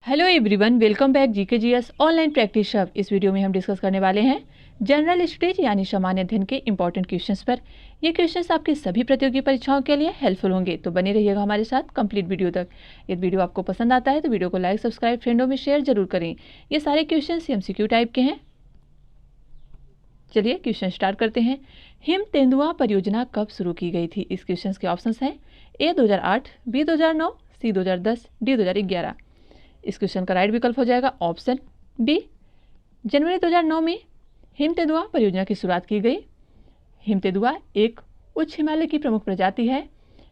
Hello everyone, welcome back GK GS online practice hub. इस video में हम discuss करने वाले हैं जनरल स्टडीज यानी सामान्य अध्ययन के इंपॉर्टेंट क्वेश्चंस पर। ये क्वेश्चंस आपकी सभी प्रतियोगी परीक्षाओं के लिए हेल्पफुल होंगे, तो बने रहिएगा हमारे साथ कंप्लीट वीडियो तक। यदि वीडियो आपको पसंद आता है तो वीडियो को लाइक सब्सक्राइब फ्रेंडों में शेयर जरूर करें। ये सारे क्वेश्चन MCQ टाइप के हैं। चलिए क्वेश्चन स्टार्ट करते हैं। हिम तेंदुआ परियोजना कब शुरू की गई थी? इस क्वेश्चन के ऑप्शंस हैं A 2008, B 2009, C 2010, D 2011। इस क्वेश्चन का राइट विकल्प हो जाएगा ऑप्शन बी, जनवरी 2009 में हिम तेंदुआ परियोजना की शुरुआत की गई। हिम तेंदुआ एक उच्च हिमालय की प्रमुख प्रजाति है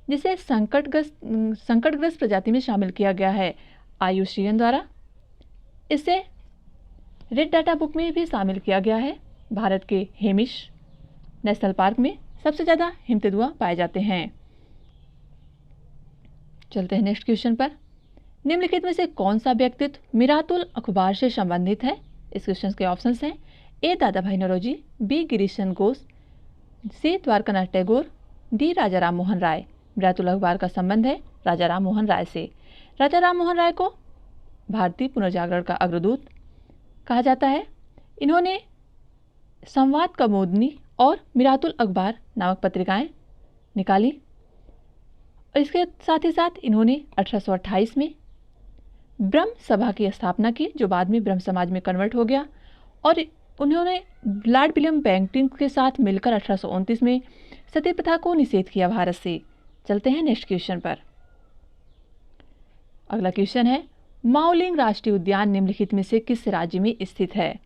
जिसे संकटग्रस्त प्रजाति में शामिल किया गया है IUCN द्वारा। इसे रेड डाटा बुक में भी शामिल किया गया है। भारत के हेमिश नेशनल पार्क में सबसे ज़्यादा हिम तेंदुआ पाए जाते हैं। चलते हैं नेक्स्ट क्वेश्चन पर। निम्नलिखित में से कौन सा व्यक्तित्व मीरातुल अखबार से संबंधित है? इस क्वेश्चन के ऑप्शंस हैं A दादा भाई Naoroji, B Girish Chandra Ghosh, C Dwarkanath Tagore, D राजा राम मोहन राय। मीरातुल अखबार का संबंध है राजा राम मोहन राय से। राजा राम मोहन राय को भारतीय पुनर्जागरण का अग्रदूत कहा जाता है। इन्होंने संवाद कौमुदनी और मीरातुल अखबार नामक पत्रिकाएं निकाली और इसके साथ ही साथ इन्होंने 1828 में ब्रह्म सभा की स्थापना की, जो बाद में ब्रह्म समाज में कन्वर्ट हो गया। और उन्होंने लॉर्ड विलियम बेंटिंग के साथ मिलकर 1829 में सती प्रथा को निषेध किया भारत से। चलते हैं नेक्स्ट क्वेश्चन पर। अगला क्वेश्चन है, माओलिंग राष्ट्रीय उद्यान निम्नलिखित में से किस राज्य में स्थित है?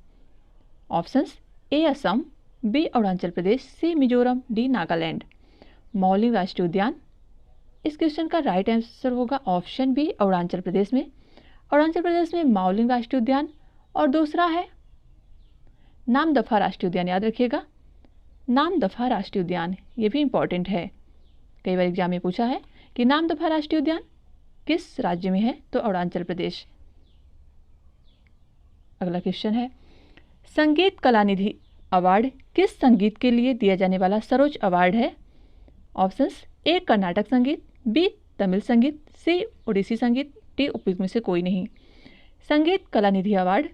Options A Assam, B Arunachal Pradesh, C Mizoram, D Nagaland. Mouling राष्ट्रीय उद्यान, इस क्वेश्चन का राइट आंसर होगा ऑप्शन बी अरुणाचल प्रदेश में। अरुणाचल प्रदेश में माओलिंग राष्ट्रीय उद्यान। और दूसरा है नामदफा राष्ट्रीय उद्यान। याद रखिएगा, नामदफा राष्ट्रीय उद्यान, ये भी इंपॉर्टेंट है। कई बार एग्जाम में पूछा है कि नामदफा राष्ट्रीय उद्यान किस राज्य में है, तो अरुणाचल प्रदेश। अगला क्वेश्चन है, संगीत कलानिधि अवार्ड किस संगीत के लिए दिया जाने वाला सर्वोच्च अवार्ड है? ऑप्शंस A कर्नाटक संगीत, B तमिल संगीत, C ओडिसी संगीत, D उपयुक्त में से कोई नहीं। संगीत कलानिधि अवार्ड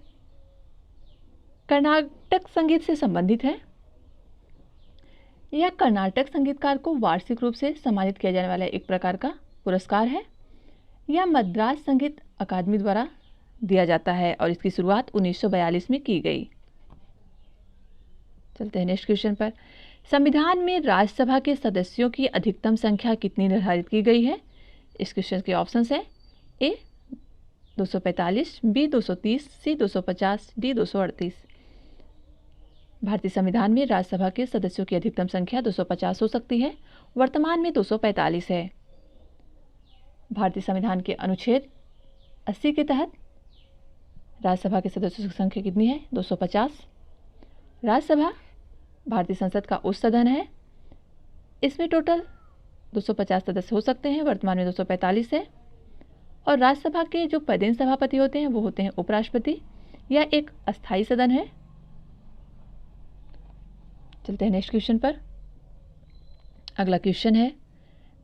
कर्नाटक संगीत से संबंधित है। यह कर्नाटक संगीतकार को वार्षिक रूप से सम्मानित किया जाने वाला एक प्रकार का पुरस्कार है। यह मद्रास संगीत अकादमी द्वारा दिया जाता है और इसकी शुरुआत 1942 में की गई। चलते हैं नेक्स्ट क्वेश्चन पर। संविधान में राज्यसभा के सदस्यों की अधिकतम संख्या कितनी निर्धारित की गई है? इस क्वेश्चन के ऑप्शंस है A 245, B 230, C 250, D 238। भारतीय संविधान में राज्यसभा के सदस्यों की अधिकतम संख्या 250 हो सकती है, वर्तमान में 245 है। भारतीय संविधान के अनुच्छेद 80 के तहत राज्यसभा के सदस्यों की संख्या कितनी है? 250। राज्यसभा भारतीय संसद का उच्च सदन है। इसमें टोटल 250 सदस्य हो सकते हैं, वर्तमान में 245 है। और राज्यसभा के जो पदेन सभापति होते हैं वो होते हैं उपराष्ट्रपति। यह एक अस्थायी सदन है। चलते हैं नेक्स्ट क्वेश्चन पर। अगला क्वेश्चन है,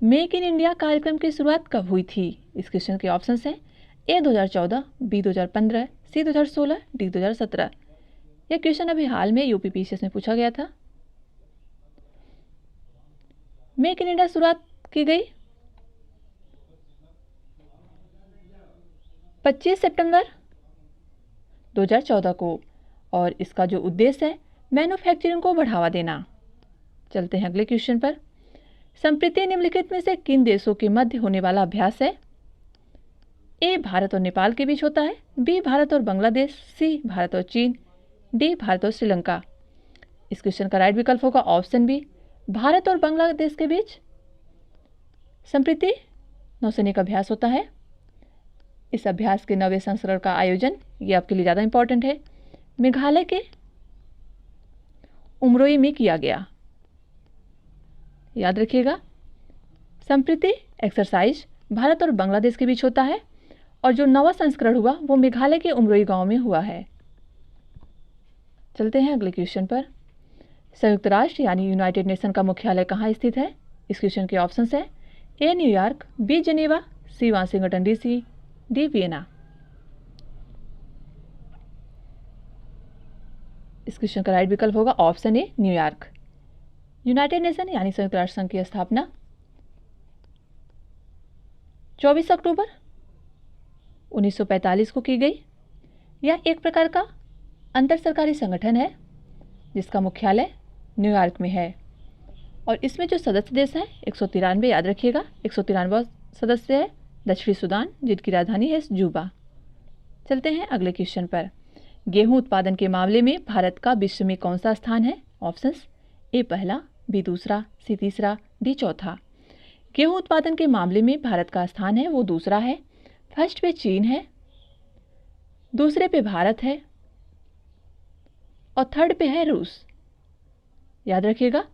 मेक इन इंडिया कार्यक्रम की शुरुआत कब हुई थी? इस क्वेश्चन के ऑप्शंस हैं A 2014, B 2015, C 2016, D 2017। यह क्वेश्चन अभी हाल में UPPCS में पूछा गया था। मेक इन इंडिया शुरुआत की गई 25 सितंबर 2014 को और इसका जो उद्देश्य है मैन्युफैक्चरिंग को बढ़ावा देना। चलते हैं अगले क्वेश्चन पर। संप्रति निम्नलिखित में से किन देशों के मध्य होने वाला अभ्यास है? A भारत और नेपाल के बीच होता है, B भारत और बांग्लादेश, C भारत और चीन, D भारत और श्रीलंका। इस क्वेश्चन का राइट विकल्प होगा ऑप्शन बी भारत और बांग्लादेश के बीच संप्रति नौसैनिक अभ्यास होता है। इस अभ्यास के 9वें संस्करण का आयोजन, ये आपके लिए ज़्यादा इंपॉर्टेंट है, मेघालय के उमरोई में किया गया। याद रखिएगा, संप्रति एक्सरसाइज भारत और बांग्लादेश के बीच होता है और जो 9वां संस्करण हुआ वो मेघालय के उमरोई गांव में हुआ है। चलते हैं अगले क्वेश्चन पर। संयुक्त राष्ट्र यानी यूनाइटेड नेशन का मुख्यालय कहाँ स्थित है? इस क्वेश्चन के ऑप्शंस है A New York, B Geneva, C Washington DC, D Vienna. इस क्वेश्चन का राइट विकल्प होगा option A New York. United nation यानी संयुक्त राष्ट्र संघ की स्थापना 24 अक्टूबर 1945 को की गई। यह एक प्रकार का अंतर सरकारी संगठन है जिसका मुख्यालय न्यूयॉर्क में है और इसमें जो सदस्य देश हैं 193, याद रखिएगा 193 सदस्य है। दक्षिणी सूडान जिनकी राजधानी है जूबा। चलते हैं अगले क्वेश्चन पर। गेहूं उत्पादन के मामले में भारत का विश्व में कौन सा स्थान है? ऑप्शंस ए पहला, बी दूसरा, सी तीसरा, डी चौथा। गेहूं उत्पादन के मामले में भारत का स्थान है वो दूसरा है। फर्स्ट पे चीन है, दूसरे पे भारत है और थर्ड पे है रूस। याद रखिएगा,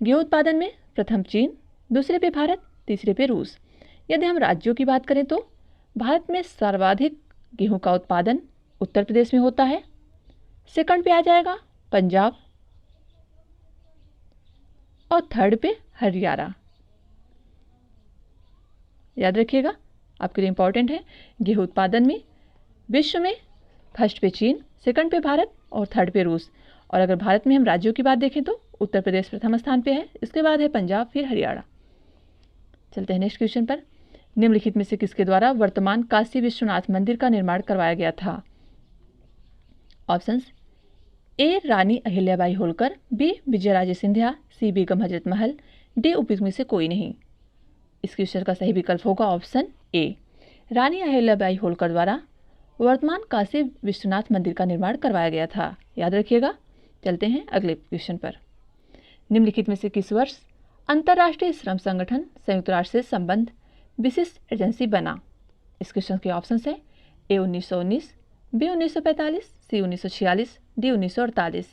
गेहूं उत्पादन में प्रथम चीन, दूसरे पे भारत, तीसरे पे रूस। यदि हम राज्यों की बात करें तो भारत में सर्वाधिक गेहूं का उत्पादन उत्तर प्रदेश में होता है। सेकंड पे आ जाएगा पंजाब और थर्ड पे हरियाणा। याद रखिएगा, आपके लिए इंपॉर्टेंट है। गेहूं उत्पादन में विश्व में फर्स्ट पे चीन, सेकंड पे भारत और थर्ड पे रूस। और अगर भारत में हम राज्यों की बात देखें तो उत्तर प्रदेश प्रथम स्थान पे है, इसके बाद है पंजाब, फिर हरियाणा। चलते हैं नेक्स्ट क्वेश्चन पर। निम्नलिखित में से किसके द्वारा वर्तमान काशी विश्वनाथ मंदिर का निर्माण करवाया गया था? Options A Rani Ahilyabai Holkar, B Vijayaraje Scindia, C Begum Hazrat Mahal, D उपयुक्त में से कोई नहीं। इस क्वेश्चन का सही विकल्प होगा ऑप्शन ए, रानी अहिल्याबाई होलकर द्वारा वर्तमान काशी विश्वनाथ मंदिर का निर्माण करवाया गया था। याद रखिएगा। चलते हैं अगले क्वेश्चन पर। निम्नलिखित में से किस वर्ष अंतर्राष्ट्रीय श्रम संगठन संयुक्त राष्ट्र से संबंध विशिष्ट एजेंसी बना? इस क्वेश्चन के ऑप्शंस है ए 1919, बी 1945, सी 1946, डी 1948।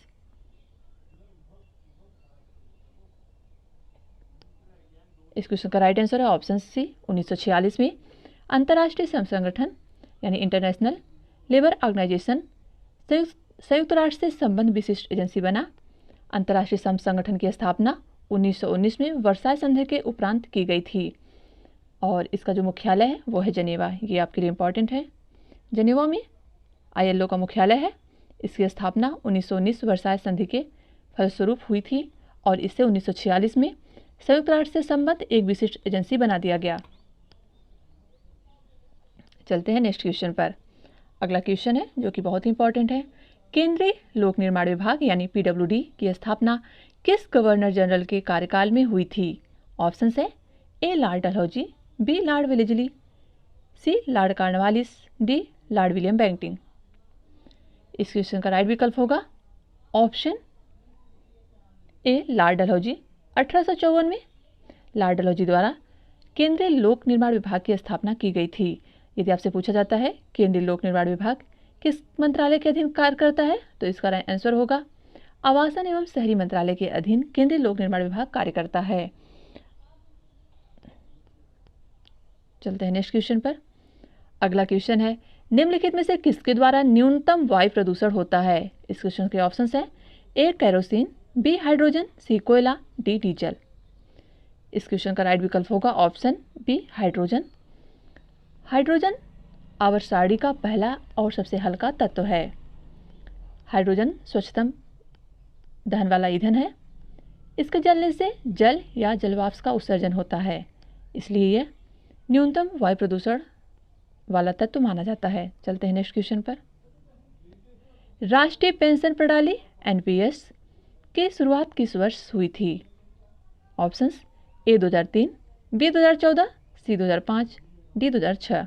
इस क्वेश्चन का राइट आंसर है ऑप्शन सी 1946 में अंतर्राष्ट्रीय श्रम संगठन यानी इंटरनेशनल लेबर ऑर्गेनाइजेशन संयुक्त राष्ट्र से संबंध विशिष्ट एजेंसी बना। अंतर्राष्ट्रीय श्रम संगठन की स्थापना 1919 में वर्साय संधि के उपरांत की गई थी और इसका जो मुख्यालय है वो है जनेवा। ये आपके लिए इंपॉर्टेंट है। जनेवा में ILO का मुख्यालय है। इसकी स्थापना 1919 वर्साय संधि के फलस्वरूप हुई थी और इससे 1946 में संयुक्त राष्ट्र से संबद्ध एक विशिष्ट एजेंसी बना दिया गया। चलते हैं नेक्स्ट क्वेश्चन पर। अगला क्वेश्चन है जो कि बहुत ही इंपॉर्टेंट है। केंद्रीय लोक निर्माण विभाग यानी PWD की स्थापना किस गवर्नर जनरल के कार्यकाल में हुई थी? ऑप्शन है A lord Dalhousie, B lord Wellesley, C lord Cornwallis, D lord William Bentinck. इस क्वेश्चन का राइट विकल्प होगा ऑप्शन ए लॉर्ड डलहौजी। 1854 में लॉर्ड डलहौजी द्वारा केंद्रीय लोक निर्माण विभाग की स्थापना की गई थी। यदि आपसे पूछा जाता है केंद्रीय लोक निर्माण विभाग किस मंत्रालय के अधीन कार्य करता है तो इसका आंसर होगा आवासन एवं शहरी मंत्रालय के अधीन केंद्रीय लोक निर्माण विभाग कार्य करता है। चलते हैं नेक्स्ट क्वेश्चन पर। अगला क्वेश्चन है निम्नलिखित में से किसके द्वारा न्यूनतम वायु प्रदूषण होता है? इस क्वेश्चन के ऑप्शंस हैं ए केरोसिन, बी हाइड्रोजन, सी कोयला, डी डीजल। इस क्वेश्चन का राइट विकल्प होगा ऑप्शन बी हाइड्रोजन। हाइड्रोजन आवर्त सारणी का पहला और सबसे हल्का तत्व है। हाइड्रोजन स्वच्छतम दहन वाला ईंधन है। इसके जलने से जल या जलवाष्प का उत्सर्जन होता है, इसलिए यह न्यूनतम वायु प्रदूषण वाला तत्व माना जाता है। चलते हैं नेक्स्ट क्वेश्चन पर। राष्ट्रीय पेंशन प्रणाली NPS की शुरुआत किस वर्ष हुई थी? Options A 2003, B 2014, C 2005, D 2006।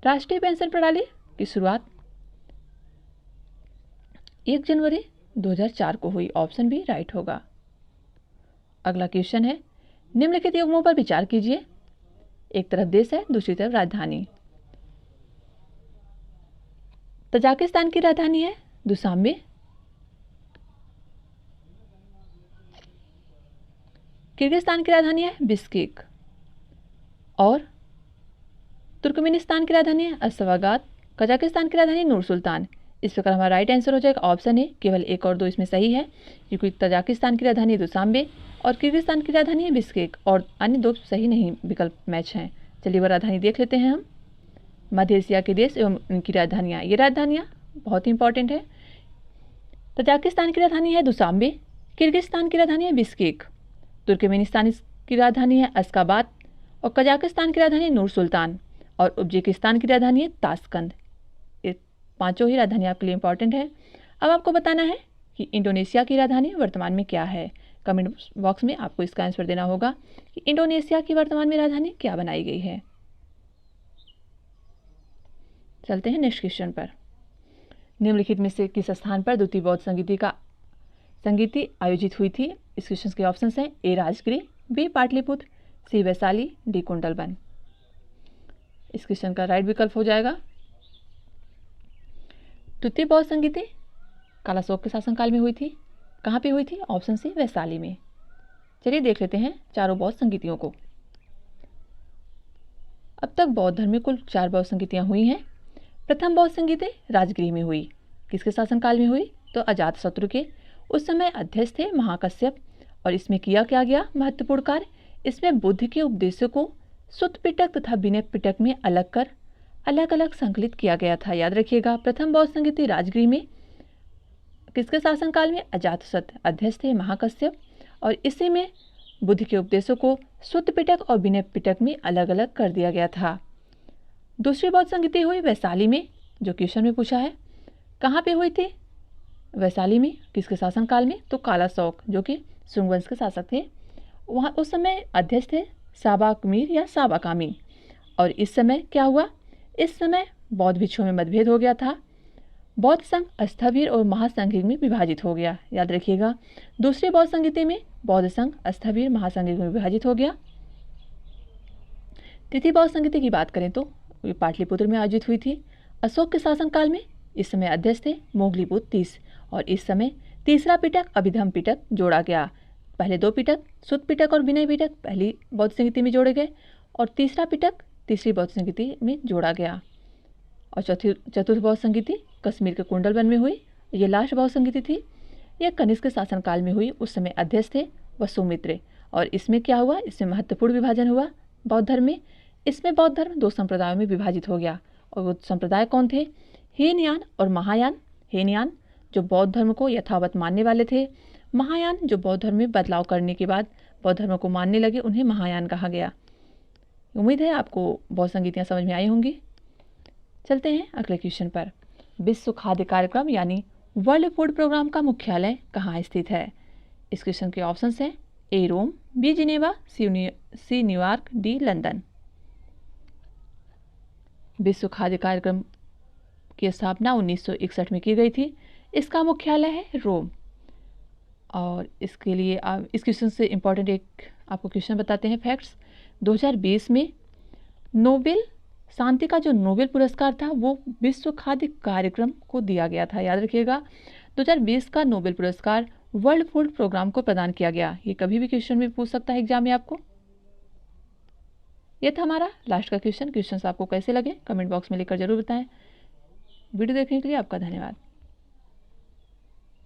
राष्ट्रीय पेंशन प्रणाली की शुरुआत 1 जनवरी 2004 को हुई। ऑप्शन बी राइट होगा। अगला क्वेश्चन है निम्नलिखित युग्मों पर विचार कीजिए। एक तरफ देश है, दूसरी तरफ राजधानी। तजाकिस्तान की राजधानी है दुशांबे। किर्गिस्तान की राजधानी है बिश्केक और तुर्कमेनिस्तान की राजधानी है अश्वागात। कजाकिस्तान की राजधानी नूर सुल्तान। इस प्रकार हमारा राइट आंसर हो जाएगा ऑप्शन ए। केवल 1 और 2 इसमें सही है क्योंकि तजाकिस्तान की राजधानी दुशांबे और किर्गिस्तान की राजधानी है बिश्केक और अन्य 2 सही नहीं विकल्प मैच हैं। चलिए वह राजधानी देख लेते हैं हम। मध्य एशिया के देश एवं उनकी राजधानियाँ। ये राजधानियाँ बहुत ही इंपॉर्टेंट है। तजाकिस्तान की राजधानी है दुशांबे, किर्गिस्तान की राजधानी है बिश्केक, तुर्कमेनिस्तान की राजधानी है अश्गाबाद और कजाकिस्तान की राजधानी है नूर सुल्तान और उज्बेकिस्तान की राजधानी है ताशकंद। ये पांचों ही राजधानी आपके लिए इंपॉर्टेंट है। अब आपको बताना है कि इंडोनेशिया की राजधानी वर्तमान में क्या है। कमेंट बॉक्स में आपको इसका आंसर देना होगा कि इंडोनेशिया की वर्तमान में राजधानी क्या बनाई गई है। चलते हैं नेक्स्ट क्वेश्चन पर। निम्नलिखित में से किस स्थान पर द्वितीय बौद्ध संगीति आयोजित हुई थी। इस क्वेश्चन के ऑप्शन हैं ए राजगृह, बी पाटलिपुत्र, सी वैशाली, डी कुंडलवन। इस क्वेश्चन का राइट विकल्प हो जाएगा द्वितीय बौद्ध संगीति कालाशोक के शासनकाल में हुई थी। कहाँ पे हुई थी? ऑप्शन सी वैशाली में। चलिए देख लेते हैं चारों बौद्ध संगीतियों को। अब तक बौद्ध धर्म में कुल 4 बौद्ध संगीतियाँ हुई हैं। प्रथम बौद्ध संगीति राजगृह में हुई। किसके शासनकाल में हुई? तो अजातशत्रु के। उस समय अध्यक्ष थे महाकश्यप और इसमें किया क्या गया महत्वपूर्ण कार्य? इसमें बुद्ध के उपदेशों को सुत्त पिटक तथा विनय पिटक में अलग कर अलग अलग संकलित किया गया था। याद रखिएगा, प्रथम बौद्ध संगीति राजगृह में। किसके शासनकाल में? अजातशत्रु। अध्यक्ष थे महाकश्यप और इसी में बुद्ध के उपदेशों को सुत्त पिटक और विनय पिटक में अलग अलग कर दिया गया था। दूसरी बौद्ध संगीति हुई वैशाली में, जो क्वेश्चन में पूछा है। कहाँ पे हुई थी? वैशाली में। किसके शासनकाल में? तो कालाशोक, जो कि शुंग वंश के शासक थे। वहाँ उस समय अध्यक्ष थे साबाकमीर या साबाकामी। और इस समय क्या हुआ? इस समय बौद्ध भिक्षुओं में मतभेद हो गया था। बौद्ध संघ स्थविर और महासंघिक में विभाजित हो गया। याद रखिएगा, दूसरी बौद्ध संगीति में बौद्ध संघ स्थविर महासंघिक में विभाजित हो गया। तृतीय बौद्ध संगीति की बात करें तो पाटलिपुत्र में आयोजित हुई थी अशोक के शासनकाल में। इस समय अध्यक्ष थे मोगलीपुत्र 30 और इस समय तीसरा पिटक अभिधम पिटक जोड़ा गया। पहले 2 पिटक सुत्त पिटक और विनय पिटक पहली बौद्ध संगीति में जोड़े गए और तीसरा पिटक तीसरी बौद्ध संगीति में जोड़ा गया। और चतुर्थ बौद्ध संगीति कश्मीर के कुंडलवन में हुई। ये लास्ट बौद्ध संगीति थी। यह कनिष्क के शासनकाल में हुई। उस समय अध्यक्ष थे वसुमित्र और इसमें क्या हुआ? इसमें महत्वपूर्ण विभाजन हुआ बौद्ध धर्म में। इसमें बौद्ध धर्म 2 संप्रदायों में विभाजित हो गया और वो संप्रदाय कौन थे? हीनयान और महायान। हीनयान जो बौद्ध धर्म को यथावत मानने वाले थे। महायान जो बौद्ध धर्म में बदलाव करने के बाद बौद्ध धर्म को मानने लगे, उन्हें महायान कहा गया। उम्मीद है आपको बौद्ध संगीतियाँ समझ में आई होंगी। चलते हैं अगले क्वेश्चन पर। विश्व खाद्य कार्यक्रम यानी वर्ल्ड फूड प्रोग्राम का मुख्यालय कहाँ स्थित है? इस क्वेश्चन के ऑप्शंस हैं A Rome, B Geneva, C New York, D London. विश्व खाद्य कार्यक्रम की स्थापना 1961 में की गई थी। इसका मुख्यालय है रोम। और इसके लिए इस क्वेश्चन से इम्पॉर्टेंट एक आपको क्वेश्चन बताते हैं फैक्ट्स। 2020 में नोबेल शांति का जो नोबेल पुरस्कार था वो विश्व खाद्य कार्यक्रम को दिया गया था। याद रखिएगा, 2020 का नोबेल पुरस्कार वर्ल्ड फूड प्रोग्राम को प्रदान किया गया। ये कभी भी क्वेश्चन में पूछ सकता है एग्जाम में आपको। ये था हमारा लास्ट का क्वेश्चन। क्वेश्चन आपको कैसे लगे कमेंट बॉक्स में लिखकर जरूर बताएं। वीडियो देखने के लिए आपका धन्यवाद।